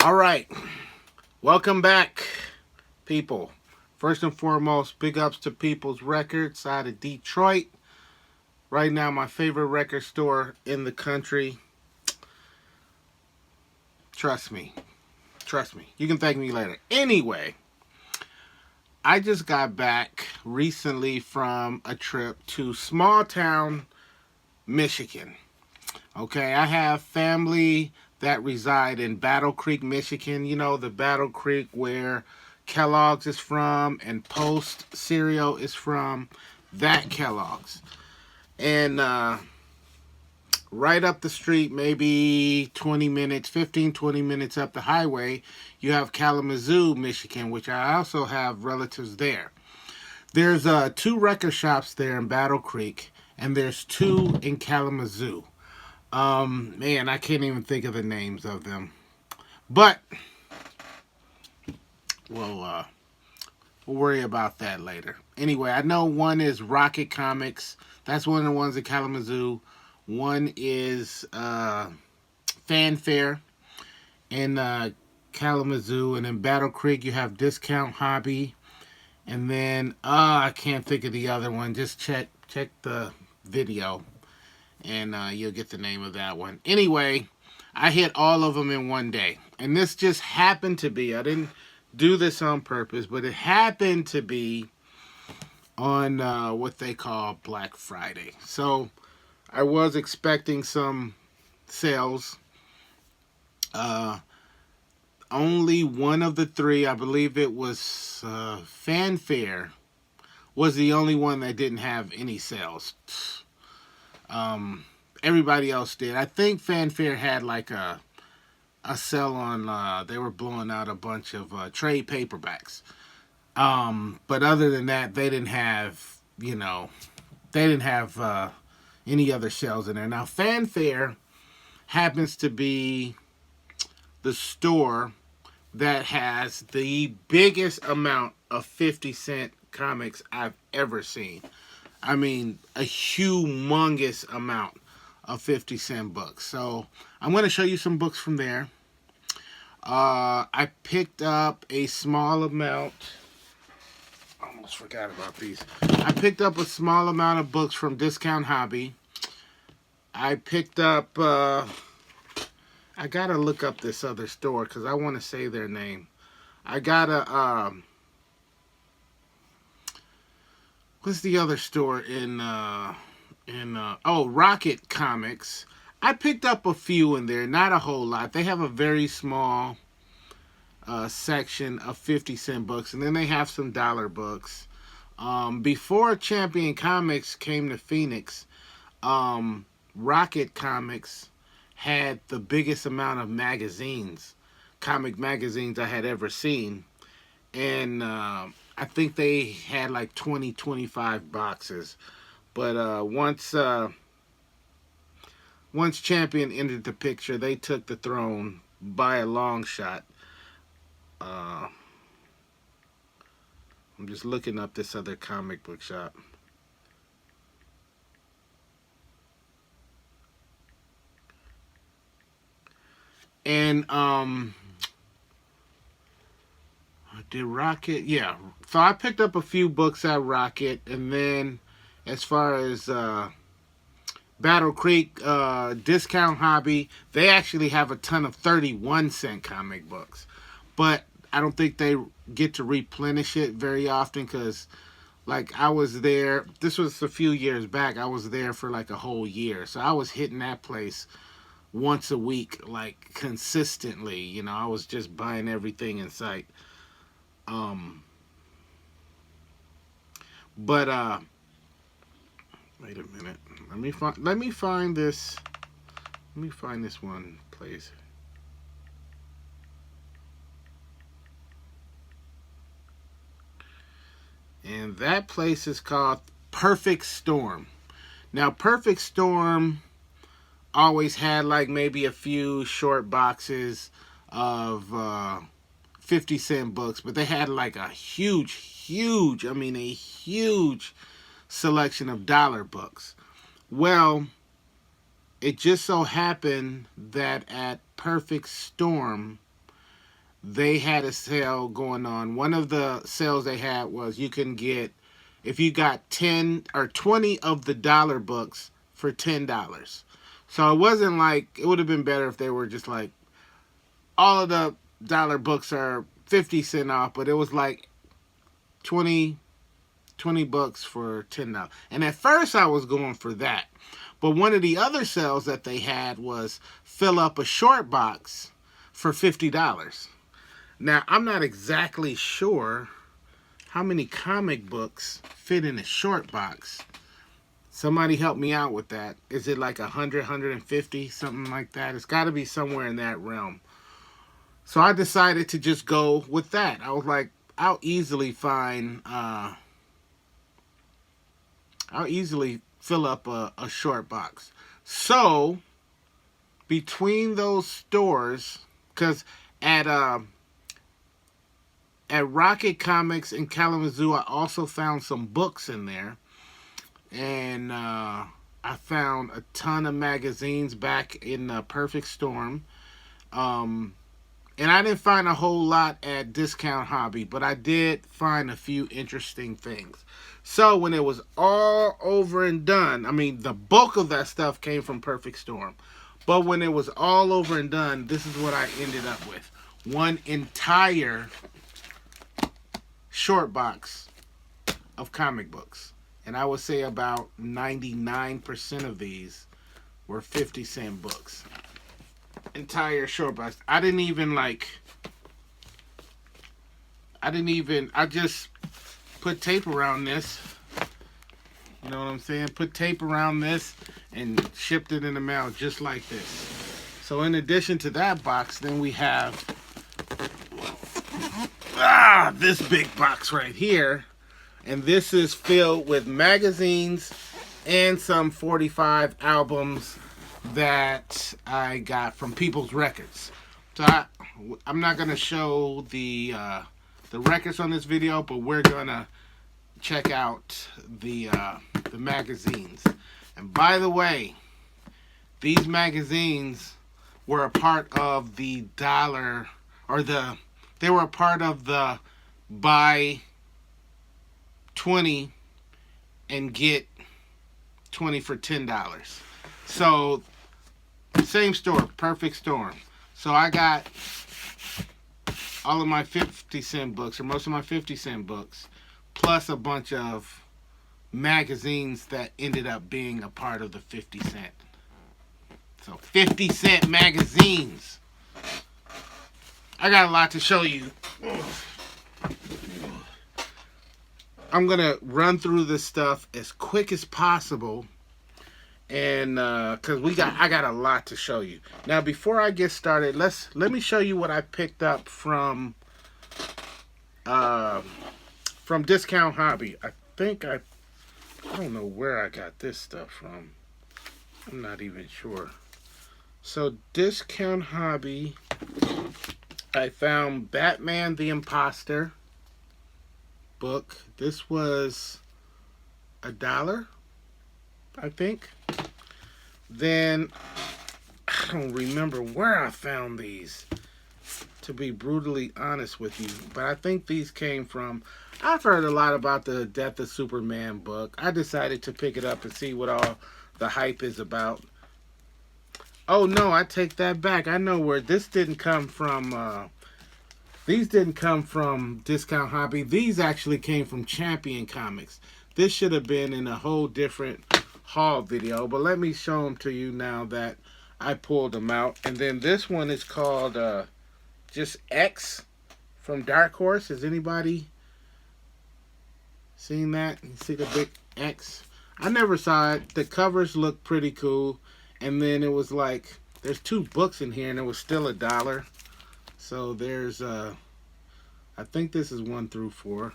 All right. Welcome back, people. First and foremost, big ups to People's Records out of Detroit. Right now, my favorite record store in the country. Trust me. Trust me. You can thank me later. Anyway, I just got back recently from a trip to small town Michigan. Okay, I have family that reside in Battle Creek, Michigan. You know, the Battle Creek where Kellogg's is from and Post cereal is from. That Kellogg's. And right up the street, maybe 20 minutes, 15, 20 minutes up the highway, you have Kalamazoo, Michigan, which I also have relatives there. There's two record shops there in Battle Creek, and there's two in Kalamazoo. Man, I can't even think of the names of them. But we'll we'll worry about that later. Anyway, I know one is Rocket Comics. That's one of the ones in Kalamazoo. One is Fanfare in Kalamazoo, and in Battle Creek you have Discount Hobby, and then I can't think of the other one. Just check the video, and you'll get the name of that one. Anyway, I hit all of them in one day, and this just happened to be. I didn't do this on purpose, but it happened to be on what they call Black Friday. So I was expecting some sales. Uh, Only one of the three, I believe it was Fanfare, was the only one that didn't have any sales. Everybody else did. I think Fanfare had like a sell on. They were blowing out a bunch of trade paperbacks. But other than that, they didn't have, they didn't have any other shells in there. Now, Fanfare happens to be the store that has the biggest amount of 50-cent comics I've ever seen. I mean, a humongous amount of 50-cent books. So I'm going to show you some books from there. I picked up a small amount. Almost forgot about these. I picked up a small amount of books from Discount Hobby. I picked up. I gotta look up this other store because I want to say their name. I gotta. What's the other store in? Oh, Rocket Comics. I picked up a few in there, not a whole lot. They have a very small section of 50-cent books, and then they have some dollar books. Before Champion Comics came to Phoenix, Rocket Comics had the biggest amount of magazines, comic magazines I had ever seen. And I think they had like 20, 25 boxes. But once Champion entered the picture, they took the throne by a long shot. I'm just looking up this other comic book shop. And did Rocket? Yeah. So I picked up a few books at Rocket, and then as far as Battle Creek, Discount Hobby, they actually have a ton of 31-cent comic books, but I don't think they get to replenish it very often because, like, I was there. This was a few years back. I was there for like a whole year, so I was hitting that place once a week, like consistently. I was just buying everything in sight. But wait a minute. Let me find this. Let me find this one place. And that place is called Perfect Storm. Now, Perfect Storm always had like maybe a few short boxes of 50-cent books, but they had like a huge, I mean a huge selection of dollar books. Well, it just so happened that at Perfect Storm, they had a sale going on. One of the sales they had was you can get, if you got 10 or 20 of the dollar books for $10. So it wasn't like, it would have been better if they were just like, all of the dollar books are 50 cents off, but it was like 20 bucks for $10. And at first I was going for that. But one of the other sales that they had was fill up a short box for $50. Now, I'm not exactly sure how many comic books fit in a short box. Somebody help me out with that. Is it like 100, 150, something like that? It's got to be somewhere in that realm. So I decided to just go with that. I was like, I'll easily find, I'll easily fill up a short box. So, between those stores, because at Rocket Comics in Kalamazoo, I also found some books in there. And I found a ton of magazines back in Perfect Storm. And I didn't find a whole lot at Discount Hobby, but I did find a few interesting things. So when it was all over and done, I mean, the bulk of that stuff came from Perfect Storm. But when it was all over and done, this is what I ended up with. One entire short box of comic books. And I would say about 99% of these were 50-cent books. Entire short box. I just put tape around this. You know what I'm saying? Put tape around this and shipped it in the mail just like this. So in addition to that box, then we have this big box right here. And this is filled with magazines and some 45 albums that I got from People's Records. So I'm not going to show the records on this video, but we're going to check out the magazines. And by the way, these magazines were a part of the dollar, or they were a part of the buy 20 and get 20 for $10. So same store, Perfect Storm. So I got all of my 50-cent books, or most of my 50-cent books, plus a bunch of magazines that ended up being a part of the 50-cent. So 50-cent magazines. I got a lot to show you. I'm going to run through this stuff as quick as possible. And because I got a lot to show you. Now, before I get started, let me show you what I picked up from Discount Hobby. I don't know where I got this stuff from. I'm not even sure. So Discount Hobby, I found Batman the Imposter book. This was $1, I think. Then I don't remember where I found these, to be brutally honest with you, but I think these came from, I've heard a lot about the Death of Superman book. I decided to pick it up and see what all the hype is about. Oh no, I take that back. I know where this didn't come from. These didn't come from Discount Hobby. These actually came from Champion Comics. This should have been in a whole different haul video, but let me show them to you now that I pulled them out. And then this one is called just X from Dark Horse. Has anybody seen that? You see the big X? I never saw it. The covers look pretty cool. And then it was like, there's 2 books in here and it was still $1. So there's I think this is 1 through 4.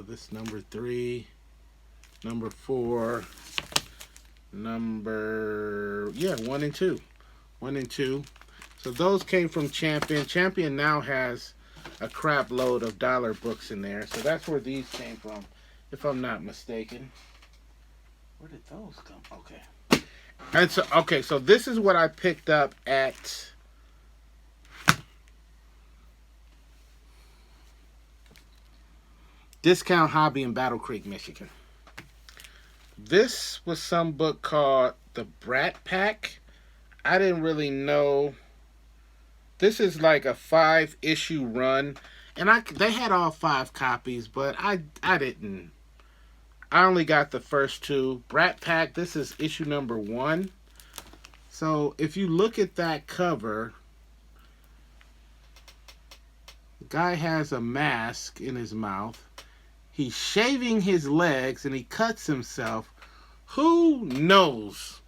This number 3, number 4, 1 and 2. 1 and 2. So those came from Champion. Champion now has a crap load of dollar books in there. So that's where these came from, if I'm not mistaken. Where did those come? Okay. And so, okay, so this is what I picked up at Discount Hobby in Battle Creek, Michigan. This was some book called The Brat Pack. I didn't really know. This is like a 5-issue run, and they had all 5 copies, but I didn't. I only got the first 2. Brat Pack. This is issue number 1. So if you look at that cover, the guy has a mask in his mouth. He's shaving his legs and he cuts himself. Who knows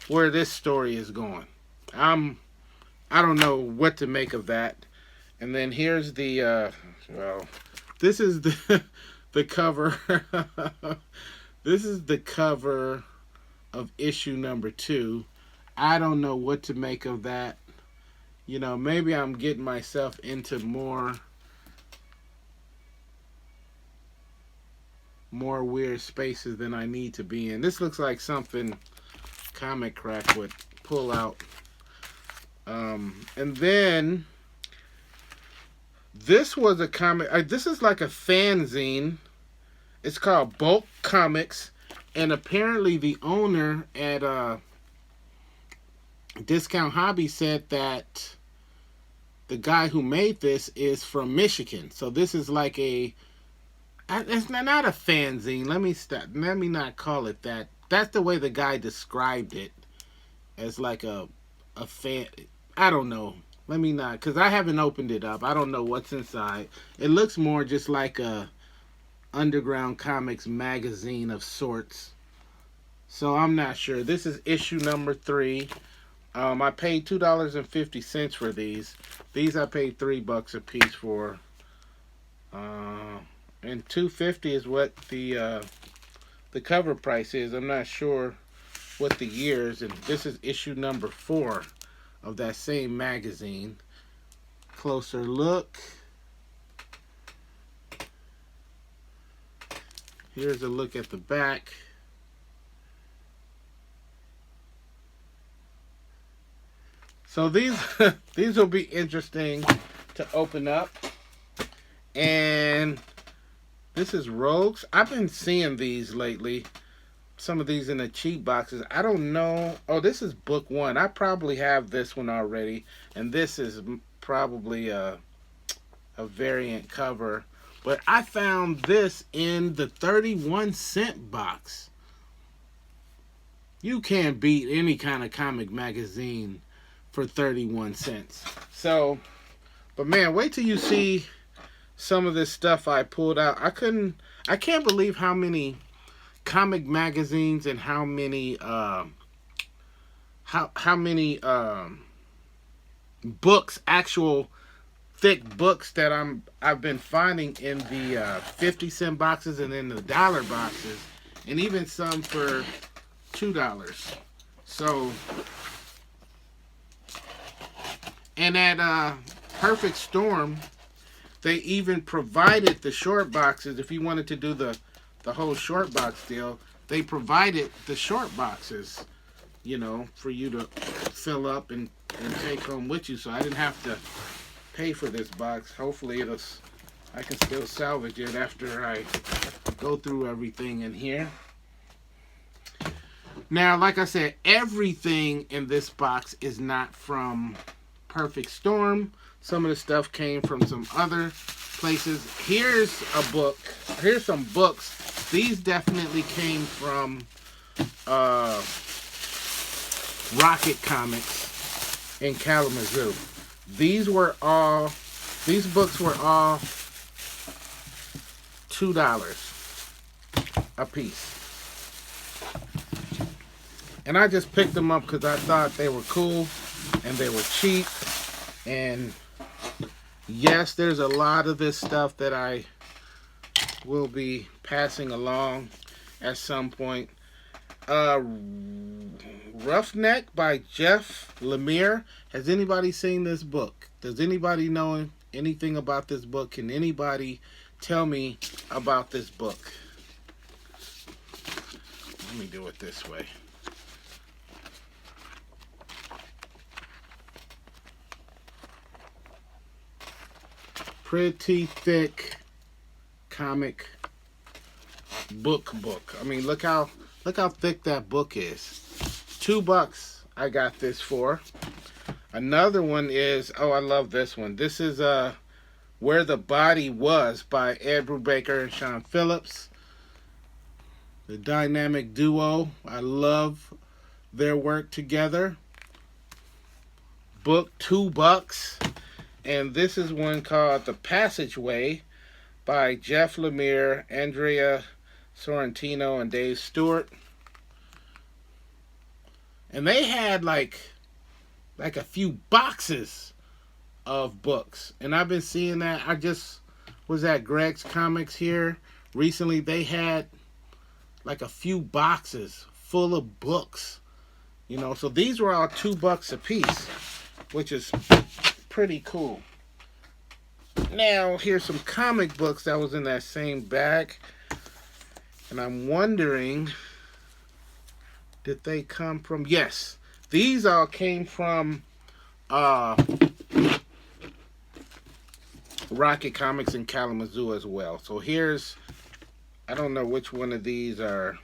where this story is going? I don't know what to make of that. And then here's the this is the cover. This is the cover of issue number 2. I don't know what to make of that. You know, maybe I'm getting myself into more weird spaces than I need to be in. This looks like something Comic Crack would pull out. And then this was a comic. This is like a fanzine. It's called Bulk Comics, and apparently the owner at Discount Hobby said that the guy who made this is from Michigan. So this is like it's not a fanzine. Let me not call it that. That's the way the guy described it, as like a fan. I don't know. Let me not, because I haven't opened it up. I don't know what's inside. It looks more just like a underground comics magazine of sorts. So I'm not sure. This is issue number 3. I paid $2.50 for these. These I paid $3 a piece for. And $2.50 is what the cover price is. I'm not sure what the years. And this is issue number 4 of that same magazine. Closer look. Here's a look at the back. So these these will be interesting to open up. And this is Rogues. I've been seeing these lately. Some of these in the cheap boxes. I don't know. Oh, this is book 1. I probably have this one already. And this is probably a variant cover. But I found this in the 31-cent box. You can't beat any kind of comic magazine for 31 cents. So, but man, wait till you see some of this stuff I pulled out. I can't believe how many comic magazines and how many books, actual thick books that I've been finding in the 50-cent boxes and in the dollar boxes, and even some for $2. So, and at Perfect Storm, they even provided the short boxes. If you wanted to do the whole short box deal, they provided the short boxes, you know, for you to fill up and take home with you. So I didn't have to pay for this box. Hopefully I can still salvage it after I go through everything in here. Now, like I said, everything in this box is not from Perfect Storm. Some of the stuff came from some other places. Here's a book. Here's some books. These definitely came from Rocket Comics in Kalamazoo. These books were all $2 a piece. And I just picked them up because I thought they were cool and they were cheap. And yes, there's a lot of this stuff that I will be passing along at some point. Roughneck by Jeff Lemire. Has anybody seen this book? Does anybody know anything about this book? Can anybody tell me about this book? Let me do it this way. Pretty thick comic book. I mean, look how thick that book is. $2 I got this for. Another one is, oh, I love this one. This is Where the Body Was by Ed Brubaker and Sean Phillips. The dynamic duo. I love their work together. Book, $2. And this is one called The Passageway by Jeff Lemire, Andrea Sorrentino, and Dave Stewart. And they had like a few boxes of books. And I've been seeing that. I just was at Greg's Comics here recently. They had like a few boxes full of books. You know, so these were all $2 a piece, which is pretty cool. Now, here's some comic books that was in that same bag. And I'm wondering, did they come from... Yes, these all came from Rocket Comics in Kalamazoo as well. So here's... I don't know which one of these are...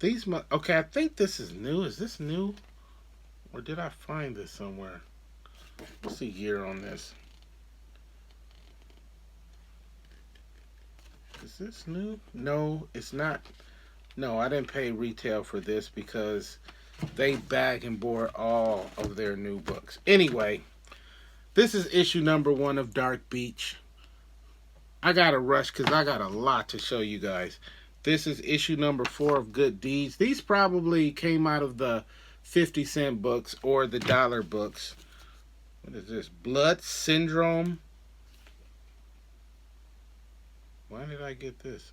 Okay, I think this is new. Is this new? Or did I find this somewhere? What's the year on this? Is this new? No, it's not. No, I didn't pay retail for this because they bag and board all of their new books. Anyway, this is issue number 1 of Dark Beach. I gotta rush because I got a lot to show you guys. This is issue number 4 of Good Deeds. These probably came out of the 50-cent books or the dollar books. What is this? Blood Syndrome. Why did I get this?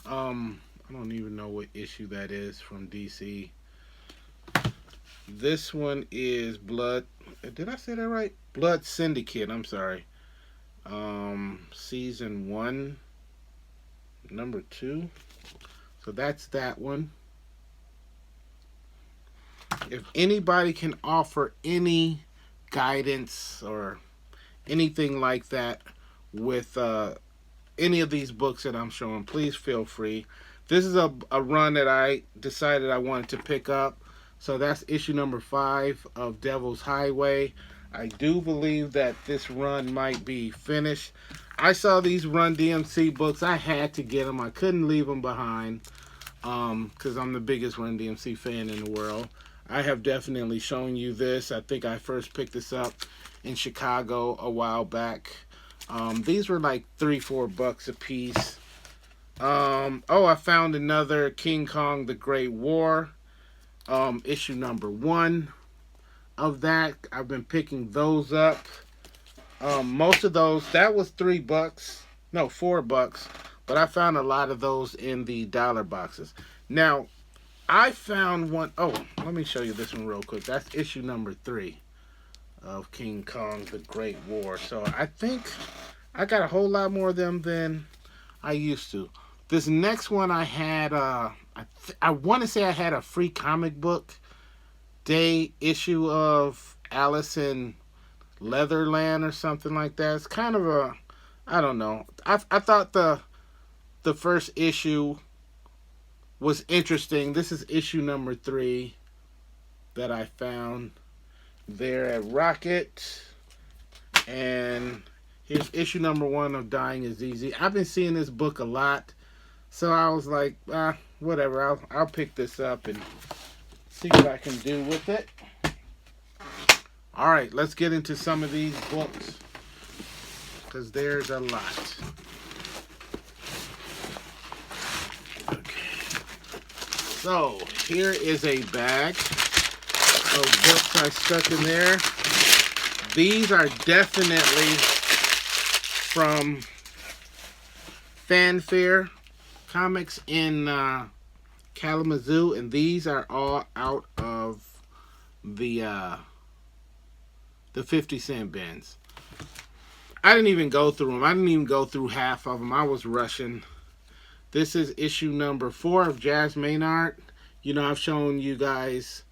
I don't even know what issue that is from DC. This one is Blood. Did I say that right? Blood Syndicate. I'm sorry. Season 1, number 2. So that's that one. If anybody can offer any guidance or anything like that with any of these books that I'm showing, please feel free. This is a run that I decided I wanted to pick up. So that's issue number 5 of Devil's Highway. I do believe that this run might be finished. I saw these Run DMC books. I had to get them. I couldn't leave them behind because I'm the biggest Run DMC fan in the world. I have definitely shown you this. I think I first picked this up in Chicago a while back. These were like $3-4 a piece. Oh, I found another King Kong The Great War. Issue number 1 of that. I've been picking those up. Most of those, that was $3. No, $4. But I found a lot of those in the dollar boxes. Now, I found one. Oh, let me show you this one real quick. That's issue number 3 of King Kong The Great War. So I think I got a whole lot more of them than I used to. This next one I had, I want to say I had a free comic book day issue of Alice in Leatherland or something like that. It's kind of a, I don't know. I thought the first issue was interesting. This is issue number 3 that I found there at Rocket. And here's issue number 1 of Dying Is Easy. I've been seeing this book a lot. So I was like, whatever. I'll pick this up and see what I can do with it. All right, let's get into some of these books because there's a lot. Okay. So here is a bag of books I stuck in there. These are definitely from Fanfare Comics in Kalamazoo, and these are all out of the 50-cent bins. I didn't even go through them. I didn't even go through half of them. I was rushing. This is issue number 4 of Jazz Maynard. You know, I've shown you guys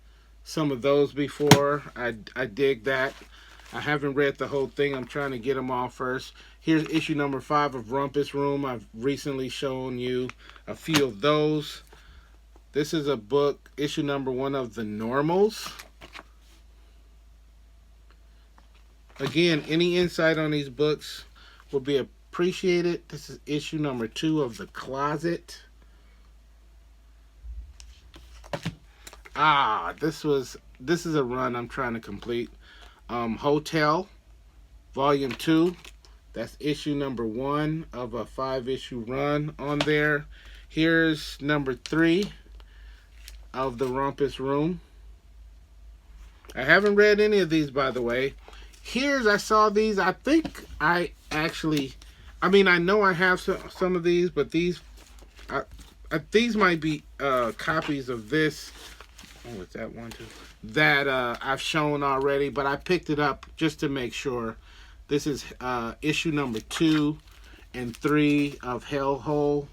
some of those before. I dig that. I haven't read the whole thing. I'm trying to get them all first. Here's issue number 5 of Rumpus Room. I've recently shown you a few of those. This is a book, issue number 1 of The Normals. Again, any insight on these books will be appreciated. This is issue number 2 of The Closet. This is a run I'm trying to complete. Hotel, Volume 2. That's issue number 1 of a 5-issue run on there. Here's number 3 of The Rumpus Room. I haven't read any of these, by the way. I saw these. I think I know I have some of these, but these might be copies of this. Oh, is that one too? That I've shown already, but I picked it up just to make sure. This is issue number 2 and 3 of Hellhole.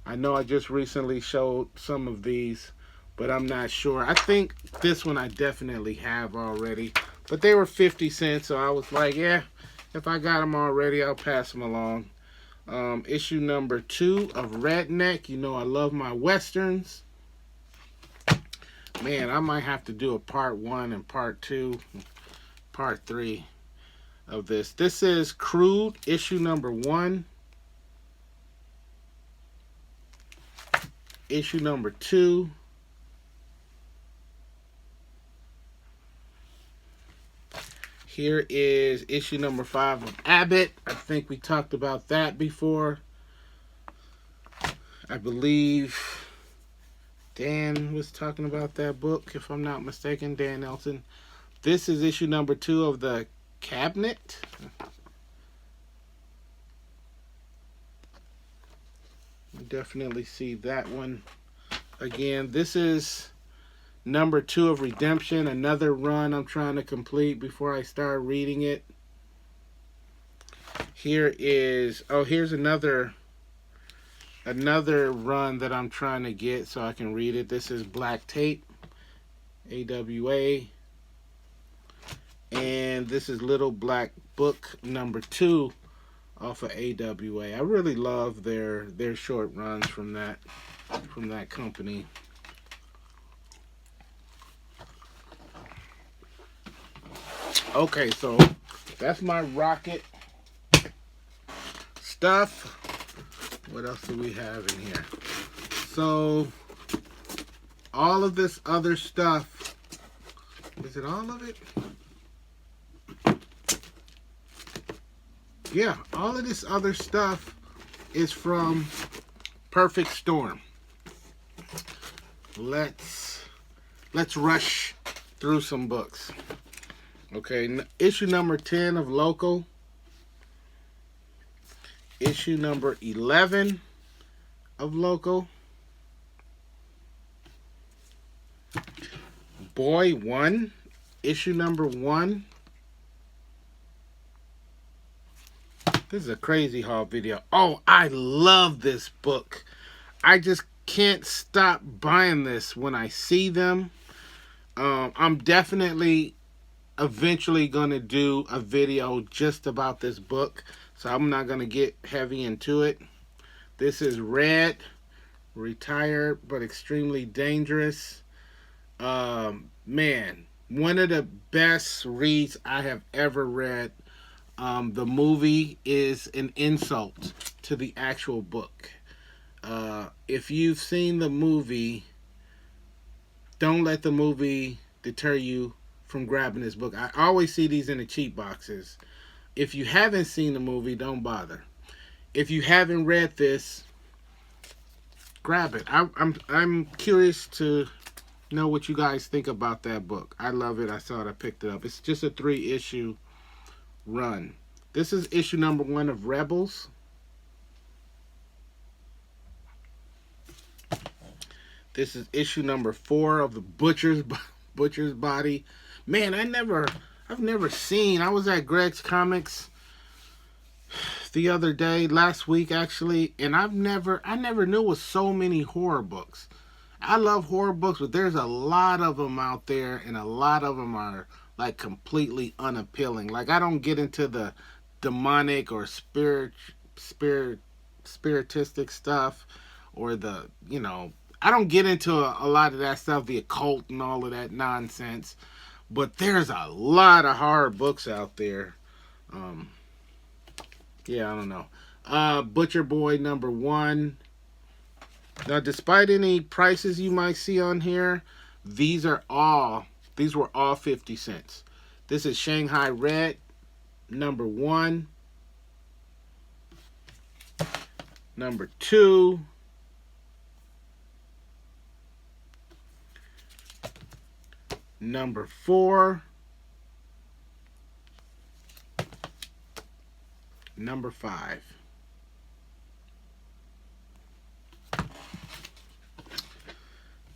I know I just recently showed some of these, but I'm not sure. I think this one I definitely have already, but they were 50 cents, so I was like, yeah, if I got them already, I'll pass them along. Issue number 2 of Redneck. You know I love my Westerns. Man, I might have to do a part 1 and part 2, part 3 of this. This is Crude, issue number 1. Issue number 2. Here is issue number 5 of Abbott. I think we talked about that before. I believe Dan was talking about that book, if I'm not mistaken, Dan Nelson. This is issue number 2 of The Cabinet. You definitely see that one again. This is number 2 of Redemption, another run I'm trying to complete before I start reading it. Here's another run that I'm trying to get so I can read it. This is Black Tape, AWA. And this is Little Black Book number 2 off of AWA. I really love their short runs from that company. Okay, so that's my Rocket stuff. What else do we have in here? So all of this other stuff, is it all of it? Yeah, all of this other stuff is from Perfect Storm. Let's rush through some books. Okay, issue number 10 of Local. Issue number 11 of Local. Boy 1, issue number 1. This is a crazy haul video. Oh, I love this book. I just can't stop buying this when I see them. I'm definitely eventually going to do a video just about this book, so I'm not going to get heavy into it. This is Red, Retired but Extremely Dangerous. Man, one of the best reads I have ever read. The movie is an insult to the actual book. If you've seen the movie, don't let the movie deter you from grabbing this book. I always see these in the cheap boxes. If you haven't seen the movie, don't bother. If you haven't read this, grab it. I'm curious to know what you guys think about that book. I love it. I saw it. I picked it up. It's just a 3-issue run. This is issue number 1 of Rebels. This is issue number 4 of the Butcher's Body. Man, I've never seen. I was at Greg's Comics the other day, last week actually, and I never knew it was so many horror books. I love horror books, but there's a lot of them out there, and a lot of them are like completely unappealing. Like I don't get into the demonic or spirit spiritistic stuff, or the, I don't get into a lot of that stuff, the occult and all of that nonsense. But there's a lot of horror books out there. Um, yeah, I don't know. Butcher Boy #1. Now, despite any prices you might see on here, these are all these were all 50 cents. This is Shanghai Red #1, #2, #4, #5.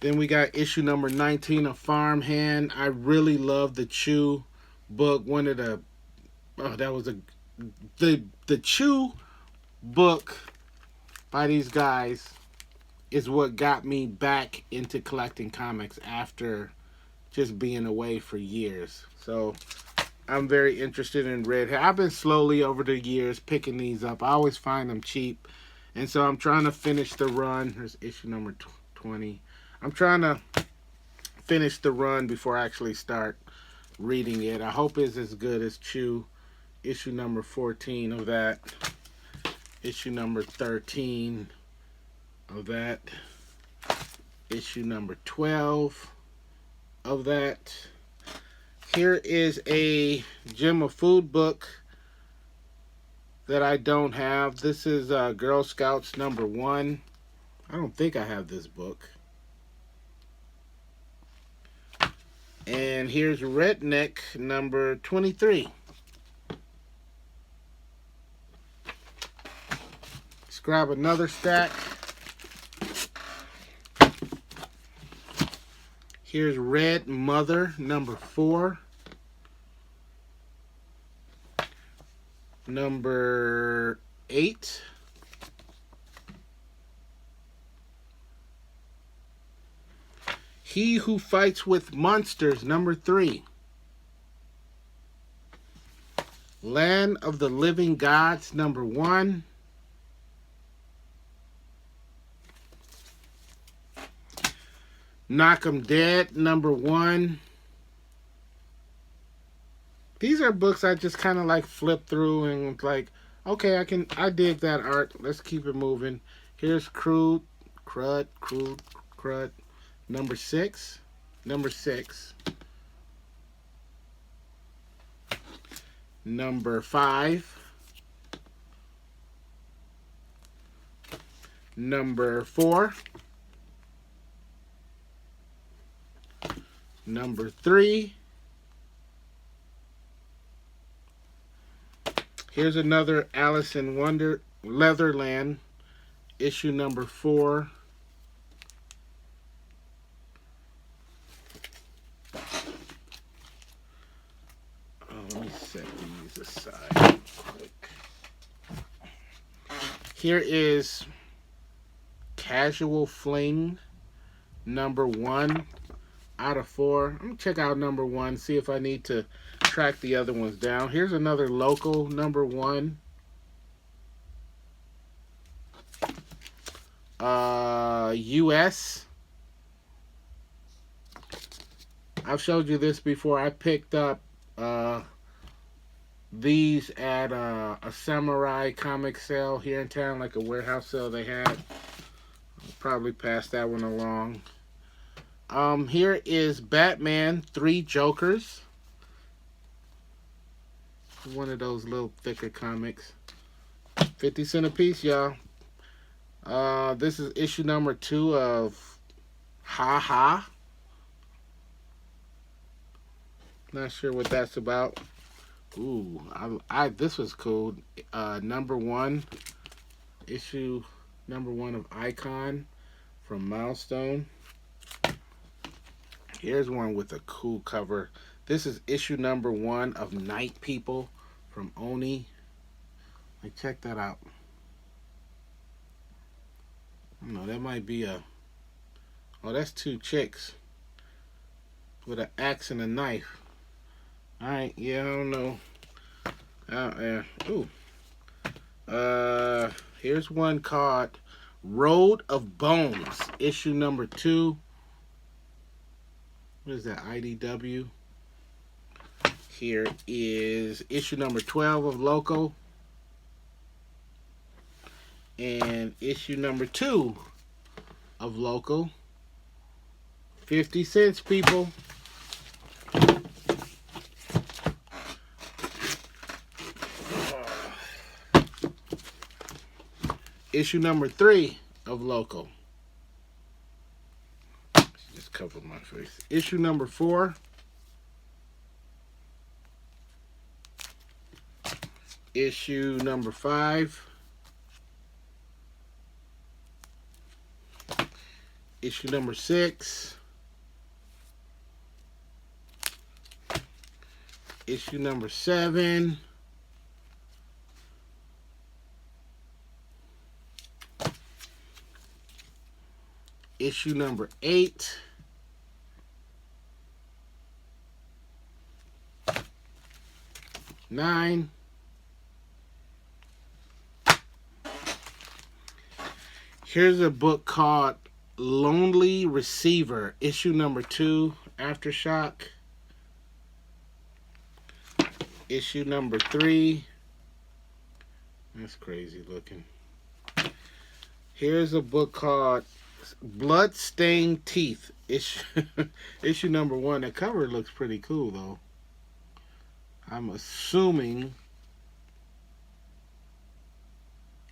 Then we got issue #19 of Farmhand. I really love the Chew book. One of the that was the Chew book by these guys is what got me back into collecting comics after just being away for years. So I'm very interested in Red Hair. I've been slowly over the years picking these up. I always find them cheap. And so I'm trying to finish the run. Here's issue #20. I'm trying to finish the run before I actually start reading it. I hope it's as good as Chew. Issue #14 of that. Issue #13 of that. Issue #12 of that. Here is a Gem of Food book that I don't have. This is Girl Scouts #1. I don't think I have this book. And here's Redneck #23. Let's grab another stack. Here's Red Mother #4. #8. He Who Fights with Monsters #3. Land of the Living Gods #1. Knock 'em Dead #1. These are books I just kind of like flip through and like, okay, I dig that art. Let's keep it moving. Here's Crud #6. #6. #5. #4. #3. Here's another Alice in Wonder Leatherland, issue #4. Let me set these aside real quick. Here is Casual Fling #1 out of 4. I'm gonna check out #1, see if I need to track the other ones down. Here's another local #1. US. I've showed you this before. I picked up these at a Samurai comic sale here in town, like a warehouse sale they had. I'll probably pass that one along. Here is Batman 3 Jokers. One of those little thicker comics. 50 cents a piece, y'all. This is issue #2 of Ha Ha. Not sure what that's about. Ooh, this was cool. #1, issue #1 of Icon from Milestone. Here's one with a cool cover. This is issue #1 of Night People from Oni. Like, check that out. I don't know, that might be a... Oh, that's 2 chicks with an axe and a knife. Alright, yeah, I don't know. Ooh. Here's one called Road of Bones, issue number 2. What is that, IDW? Here is issue number 12 of Loco. And issue number 2 of Loco. 50 cents, people. Issue number 3 of Loco. Just cover my face. Issue number 4. Issue number 5. Issue number 6. Issue number 7. Issue number 8. Nine. Here's a book called Lonely Receiver, issue number 2, Aftershock. Issue number 3. That's crazy looking. Here's a book called Bloodstained Teeth, issue number 1. The cover looks pretty cool though. I'm assuming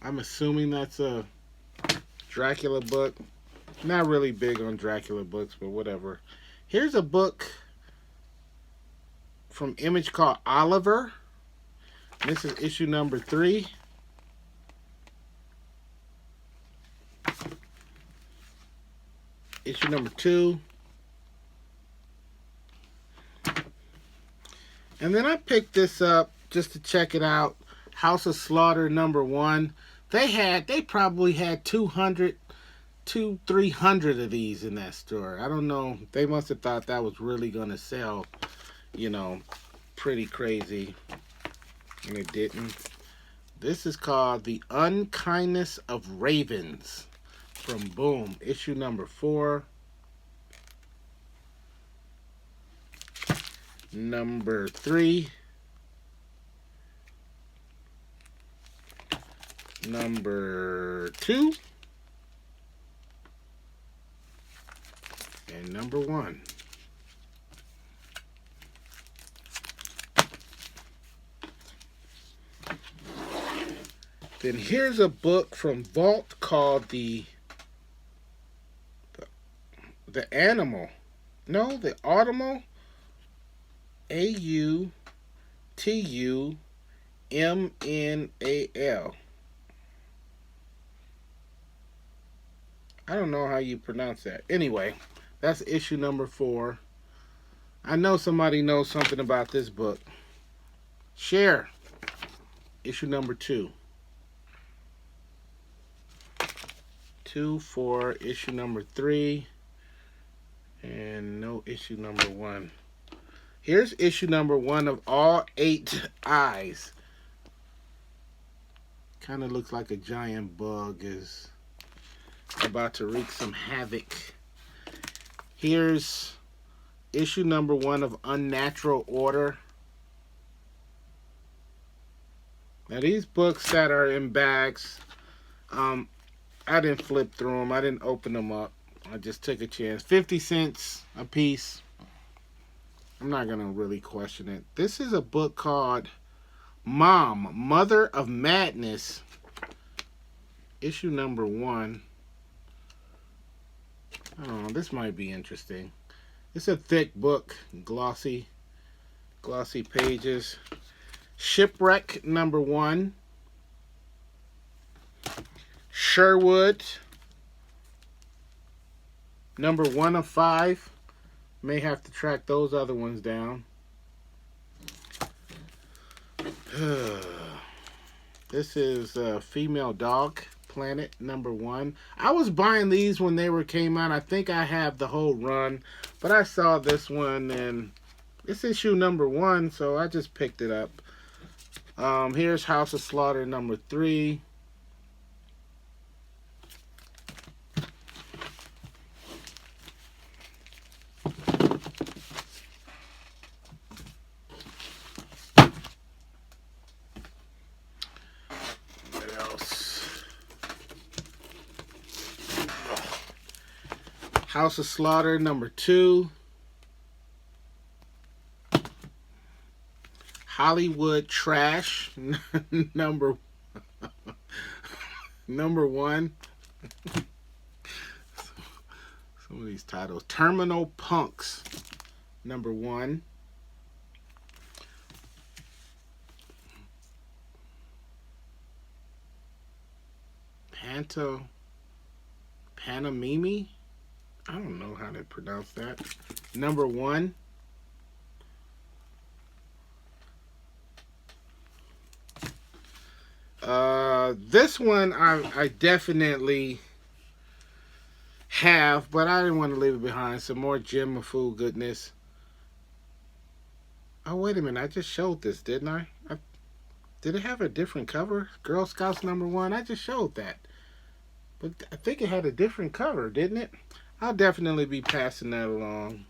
that's a Dracula book. Not really big on Dracula books, but whatever. Here's a book from Image called Oliver. This is issue number 3. Issue number 2. And then I picked this up just to check it out. House of Slaughter number 1. They probably had 300 of these in that store. I don't know. They must have thought that was really going to sell, pretty crazy. And it didn't. This is called The Unkindness of Ravens from Boom, issue number 4. Number 3. Number 2. And number 1. Then here's a book from Vault called the Animal. No, the Autumnal. AUTUMNAL. I don't know how you pronounce that. Anyway, that's issue number 4. I know somebody knows something about this book. Share. Issue number 2. 2, 4, issue number 3. And no issue number 1. Here's issue number 1 of All 8 Eyes. Kind of looks like a giant bug is about to wreak some havoc. Here's issue number 1 of Unnatural Order. Now these books that are in bags, I didn't flip through them. I didn't open them up. I just took a chance. 50 cents a piece. I'm not going to really question it. This is a book called Mom, Mother of Madness. Issue number 1. I don't know. This might be interesting. It's a thick book. Glossy pages. Shipwreck number 1. Sherwood number 1 of 5. May have to track those other ones down. This is Female Dog Planet number 1. I was buying these when they came out. I think I have the whole run, but I saw this one and It's issue number 1, so I just picked it up. Here's House of Slaughter number 3. What else? House of Slaughter number 2. Hollywood Trash number 1. Some of these titles. Terminal Punks number 1. Panamimi? I don't know how to pronounce that. Number 1. This one I definitely have, but I didn't want to leave it behind. Some more Jim Mafu goodness. Oh, wait a minute. I just showed this, didn't I? Did it have a different cover? Girl Scouts number 1? I just showed that. But I think it had a different cover, didn't it? I'll definitely be passing that along.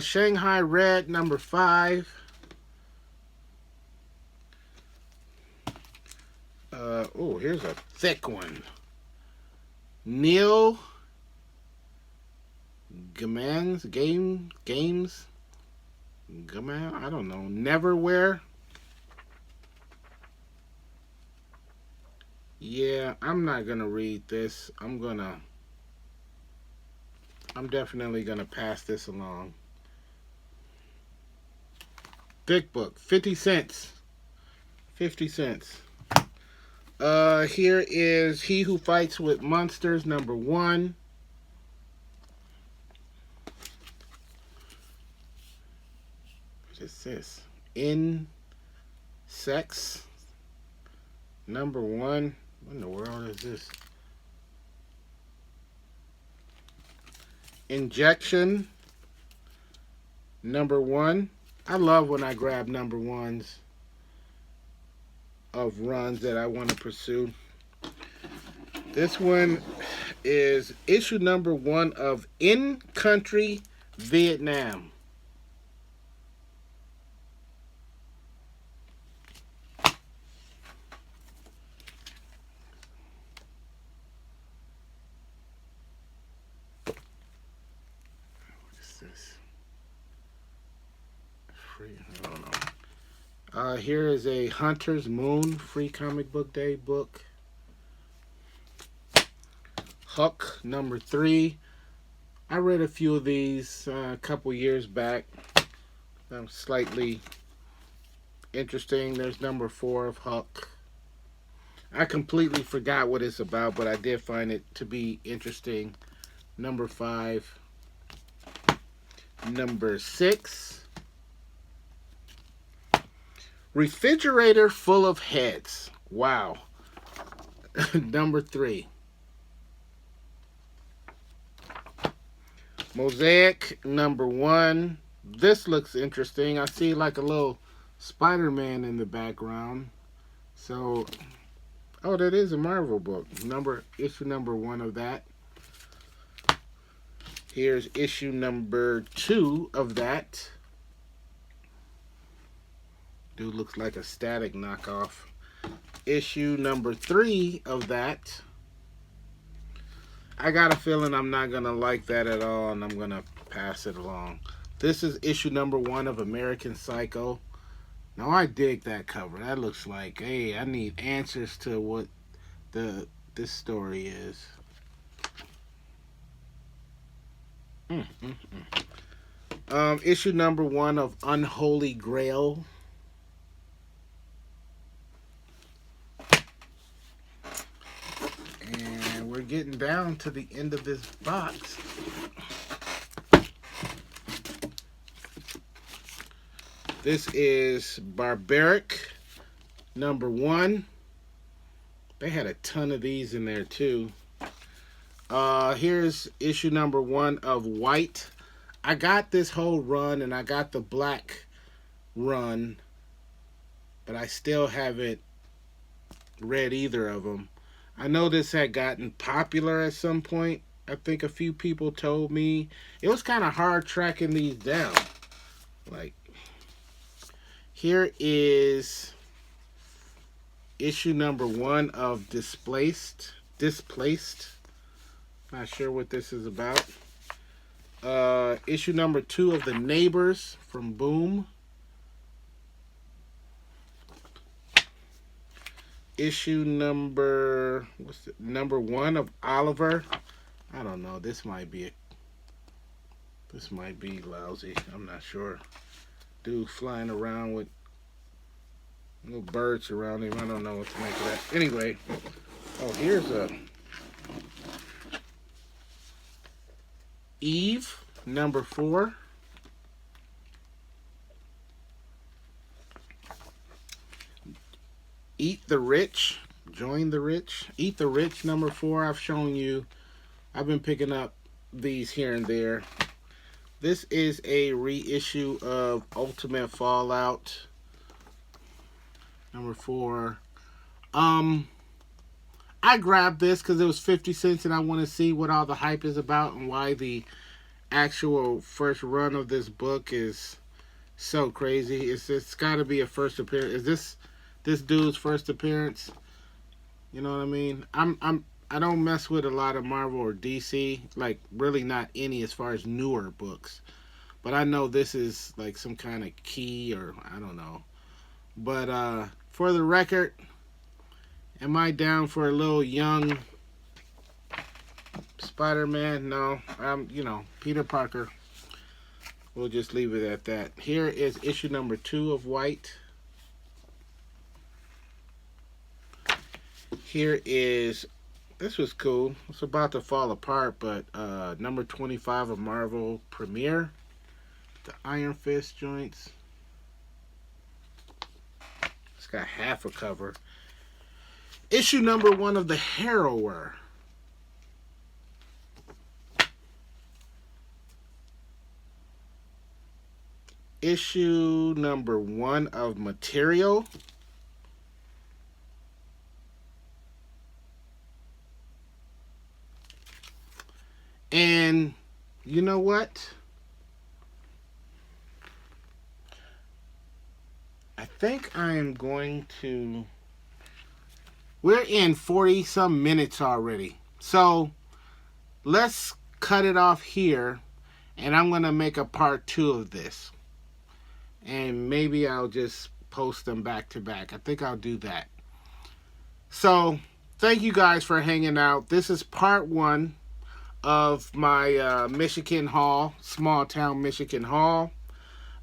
Shanghai Red number 5. Oh, here's a thick one. Neil Gaiman's Games. Gaiman, I don't know. Neverwhere. Yeah, I'm not gonna read this. I'm definitely gonna pass this along. Thick book, 50 cents. 50 cents. Here is He Who Fights with Monsters number 1. What is this? Insects number 1. What in the world is this? Injection number 1. I love when I grab number 1s of runs that I want to pursue. This one is issue number 1 of In Country Vietnam. I don't know. Here is a Hunter's Moon free comic book day book. Huck number 3. I read a few of these a couple years back. Slightly interesting. There's number 4 of Huck. I completely forgot what it's about, but I did find it to be interesting. Number 5. Number 6. Refrigerator Full of Heads. Wow. Number 3. Mosaic number 1. This looks interesting. I see like a little Spider-Man in the background. So, oh, that is a Marvel book. Issue number 1 of that. Here's issue number 2 of that. Dude looks like a Static knockoff. Issue number 3 of that. I got a feeling I'm not going to like that at all, and I'm going to pass it along. This is issue number 1 of American Psycho. Now, I dig that cover. That looks like, hey, I need answers to what this story is. Issue number 1 of Unholy Grail. And we're getting down to the end of this box. This is Barbaric number 1. They had a ton of these in there too. Here's issue number 1 of White. I got this whole run and I got the black run, but I still haven't read either of them. I know this had gotten popular at some point. I think a few people told me it was kind of hard tracking these down. Like, here is issue number 1 of Displaced. Not sure what this is about. Issue number 2 of The Neighbors from Boom. Issue number number 1 of Oliver. I don't know. This might be lousy. I'm not sure. Dude flying around with little birds around him. I don't know what to make of that. Anyway, oh, here's a Eve number 4. Eat the Rich, Join the Rich. Eat the Rich number 4. I've shown you. I've been picking up these here and there. This is a reissue of Ultimate Fallout number 4. I grabbed this because it was 50 cents and I want to see what all the hype is about and why the actual first run of this book is so crazy. It's got to be a first appearance. Is this dude's first appearance? You know what I mean? I don't mess with a lot of Marvel or DC, like really not any as far as newer books. But I know this is like some kind of key, or I don't know. But for the record, am I down for a little young Spider-Man? No, Peter Parker. We'll just leave it at that. Here is issue number 2 of White. Here is, this was cool. It's about to fall apart, but number 25 of Marvel Premiere. The Iron Fist joints. It's got half a cover. Issue number 1 of The Harrower. Issue number 1 of Material. And you know what? I think I am going to... We're in 40 some minutes already. So let's cut it off here. And I'm going to make a part 2 of this. And maybe I'll just post them back to back. I think I'll do that. So thank you guys for hanging out. This is part 1 of my Michigan haul, small town Michigan haul.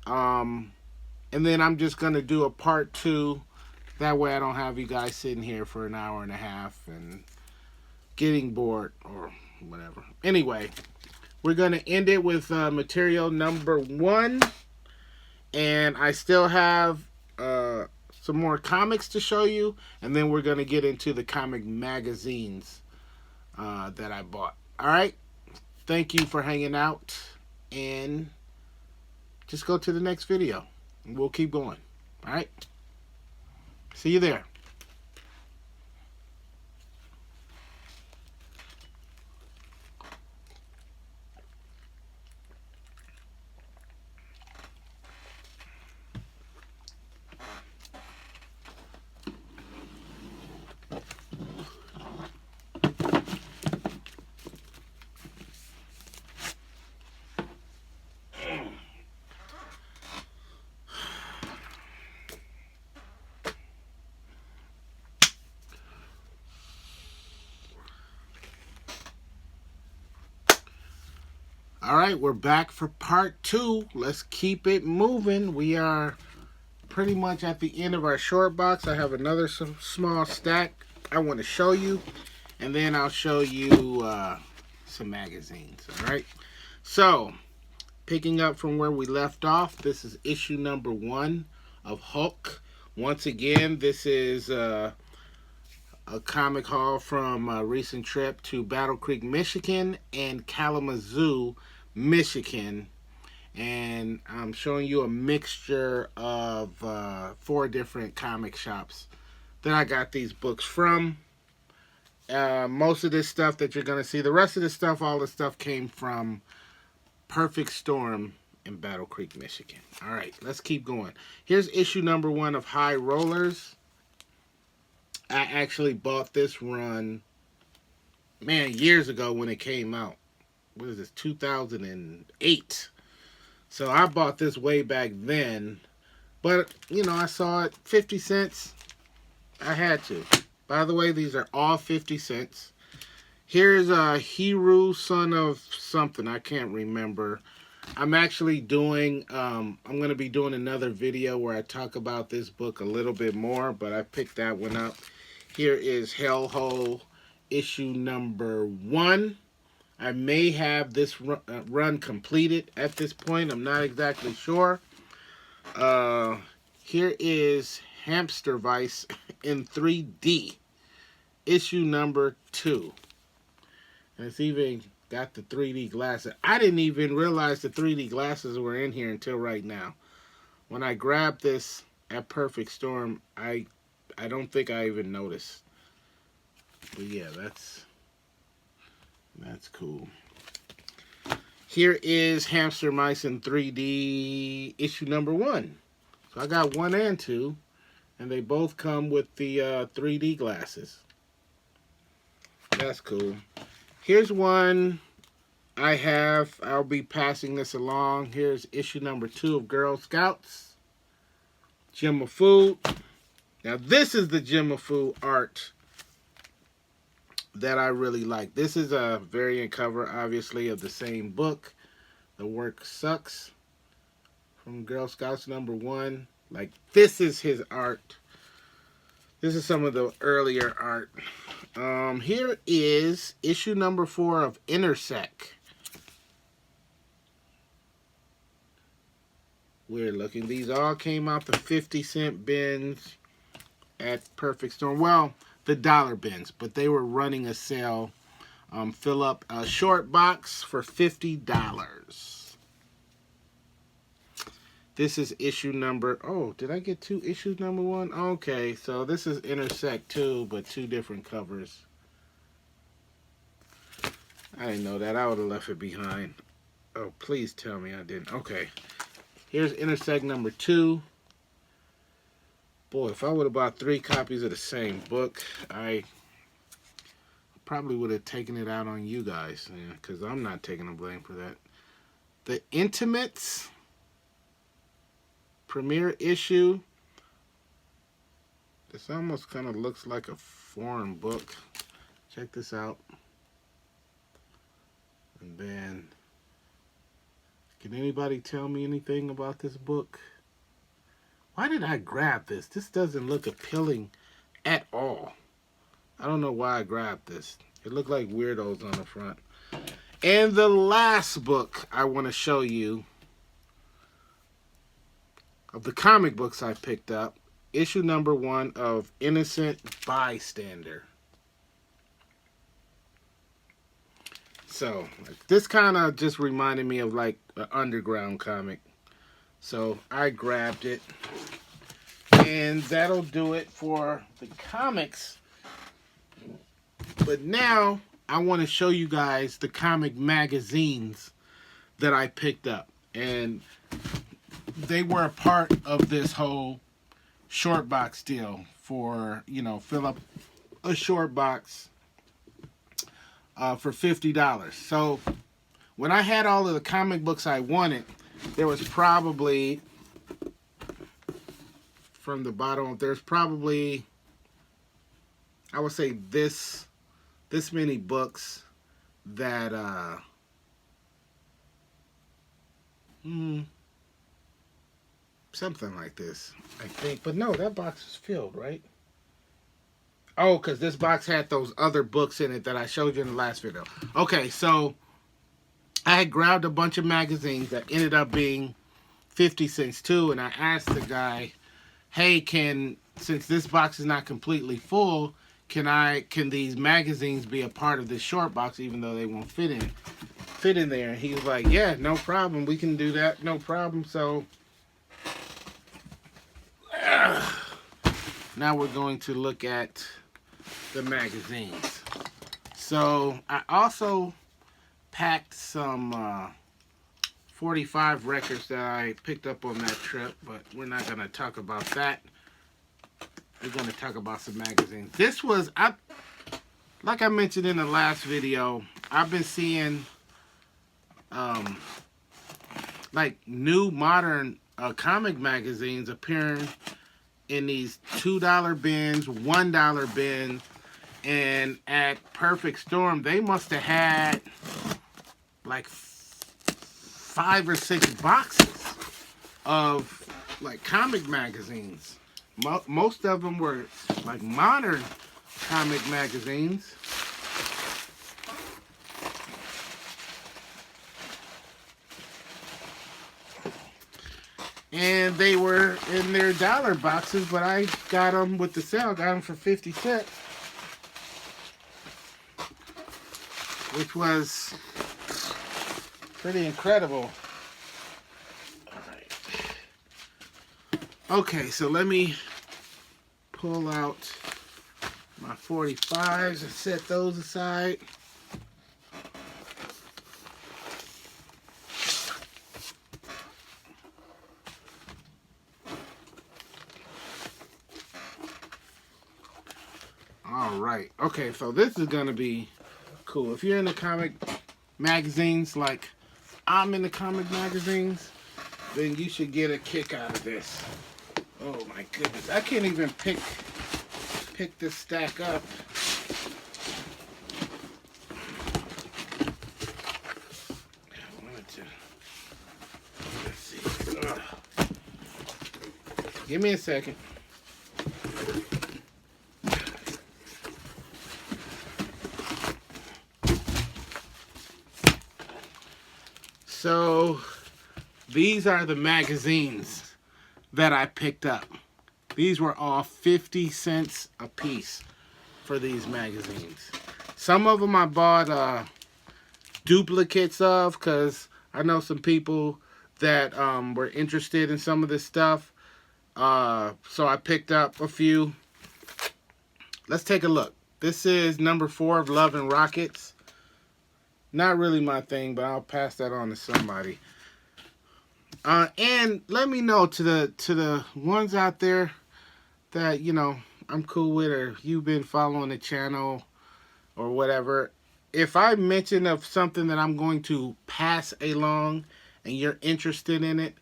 And then I'm just going to do a part 2. That way I don't have you guys sitting here for an hour and a half and getting bored or whatever. Anyway, we're going to end it with Material number 1. And I still have some more comics to show you. And then we're going to get into the comic magazines that I bought. All right. Thank you for hanging out. And just go to the next video. And we'll keep going. All right. See you there. All right, we're back for part 2. Let's keep it moving. We are pretty much at the end of our short box. I have another small stack I want to show you, and then I'll show you some magazines. All right, so picking up from where we left off, this is issue number 1 of Hulk. Once again, this is a comic haul from a recent trip to Battle Creek, Michigan and Kalamazoo, Michigan. And I'm showing you a mixture of 4 different comic shops that I got these books from. Most of this stuff that you're going to see, the rest of this stuff, all the stuff came from Perfect Storm in Battle Creek, Michigan. All right, let's keep going. Here's issue number 1 of High Rollers. I actually bought this run, man, years ago when it came out. What is this, 2008? So I bought this way back then. But, you know, I saw it 50 cents. I had to. By the way, these are all 50 cents. Here's Hiru, son of something. I can't remember. I'm actually doing, I'm going to be doing another video where I talk about this book a little bit more, but I picked that one up. Here is Hellhole, issue number 1. I may have this run completed at this point. I'm not exactly sure. Here is Hamster Vice in 3D, issue number 2. And it's even got the 3D glasses. I didn't even realize the 3D glasses were in here until right now. When I grabbed this at Perfect Storm, I don't think I even noticed. But yeah, that's cool. Here is Hamster Mice in 3D, issue number 1. So I got 1 and 2, and they both come with the 3D glasses. That's cool. Here's one I have. I'll be passing this along. Here's issue number 2 of Girl Scouts. Jimmy-Foo. Now this is the Jimmy-Foo art that I really like. This is a variant cover, obviously, of the same book. The Work Sucks from Girl Scouts number 1. Like, this is his art. This is some of the earlier art. Here is issue number 4 of Intersect. Weird looking. These all came out the 50-cent bins at Perfect Storm. Well, the dollar bins, but they were running a sale. Fill up a short box for $50. This is issue number, oh, did I get 2 issues number 1? Okay, so this is Intersect 2, but 2 different covers. I didn't know that. I would have left it behind. Oh, please tell me I didn't. Okay. Here's Intersect number 2. Boy, if I would have bought 3 copies of the same book, I probably would have taken it out on you guys, because I'm not taking the blame for that. The Intimates premiere issue. This almost kind of looks like a foreign book. Check this out. And then, can anybody tell me anything about this book? Why did I grab this? This doesn't look appealing at all. I don't know why I grabbed this. It looked like weirdos on the front. And the last book I want to show you of the comic books I picked up, issue number 1 of Innocent Bystander. So, this kind of just reminded me of like an underground comic. So, I grabbed it. And that'll do it for the comics. But now, I want to show you guys the comic magazines that I picked up. And they were a part of this whole short box deal for, you know, fill up a short box for $50. So when I had all of the comic books I wanted, there was probably, from the bottom, there's probably, I would say this many books that something like this, I think. But no, that box is filled, right? Oh, because this box had those other books in it that I showed you in the last video. Okay, so I had grabbed a bunch of magazines that ended up being 50 cents too, and I asked the guy, hey, since this box is not completely full, can these magazines be a part of this short box even though they won't fit in there? And he was like, yeah, no problem, we can do that, no problem. So now we're going to look at the magazines. So I also packed some 45 records that I picked up on that trip, but we're not going to talk about that. We're going to talk about some magazines. This was, like I mentioned in the last video, I've been seeing like new modern comic magazines appearing in these $2 bins, $1 bins, and at Perfect Storm, they must have had like 5 or 6 boxes of like comic magazines. Most of them were like modern comic magazines. And they were in their dollar boxes, but I got them with the sale. Got them for 50 cents. Which was pretty incredible. Alright. Okay, so let me pull out my 45s and set those aside. Alright, okay, so this is gonna be cool. If you're in the comic magazines like I'm in the comic magazines, then you should get a kick out of this. Oh my goodness, I can't even pick this stack up. Let's see. Give me a second. So these are the magazines that I picked up. These were all 50 cents a piece for these magazines. Some of them I bought duplicates of because I know some people that were interested in some of this stuff. So I picked up a few. Let's take a look. This is number 4 of Love and Rockets. Not really my thing, but I'll pass that on to somebody. And let me know to the ones out there that, you know, I'm cool with, or you've been following the channel or whatever. If I mention of something that I'm going to pass along and you're interested in it,